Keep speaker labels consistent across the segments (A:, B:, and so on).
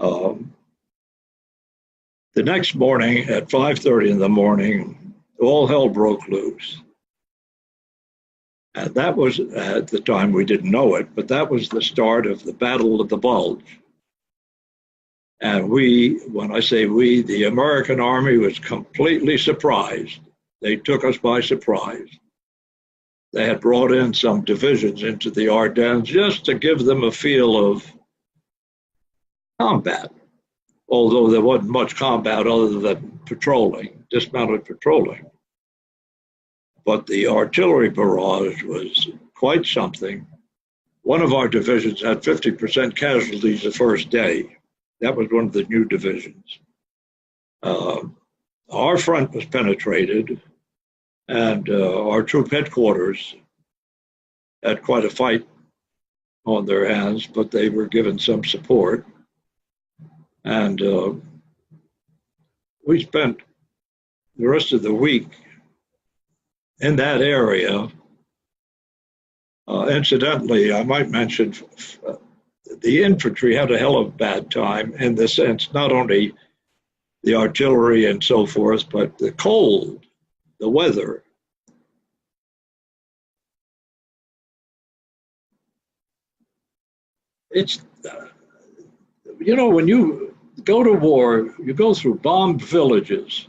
A: Um, the next morning at 5:30 in the morning, all hell broke loose. And that was, at the time we didn't know it, but that was the start of the Battle of the Bulge. And we, when I say we, the American Army was completely surprised. They took us by surprise. They had brought in some divisions into the Ardennes just to give them a feel of combat, although there wasn't much combat other than patrolling, dismounted patrolling. But the artillery barrage was quite something. One of our divisions had 50% casualties the first day. That was one of the new divisions. Our front was penetrated, and our troop headquarters had quite a fight on their hands, but they were given some support. And we spent the rest of the week in that area. Incidentally, I might mention the infantry had a hell of a bad time in the sense, not only the artillery and so forth, but the cold, the weather. It's, you know, when you go to war, you go through bombed villages,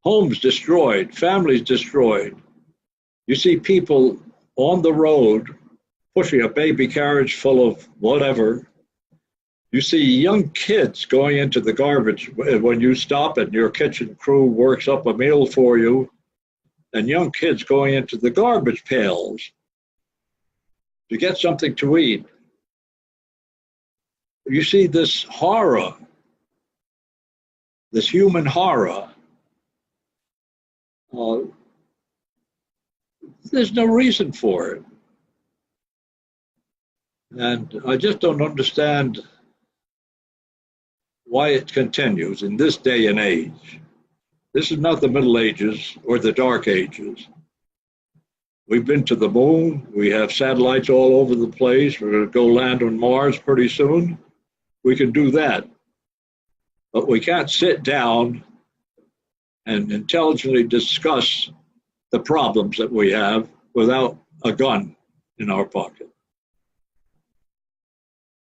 A: homes destroyed, families destroyed. You see people on the road pushing a baby carriage full of whatever. You see young kids going into the garbage when you stop and your kitchen crew works up a meal for you, and young kids going into the garbage pails to get something to eat. You see this horror, this human horror. There's no reason for it. And I just don't understand why it continues in this day and age. This is not the Middle Ages or the Dark Ages. We've been to the moon. We have satellites all over the place. We're going to go land on Mars pretty soon. We can do that. But we can't sit down and intelligently discuss the problems that we have without a gun in our pocket.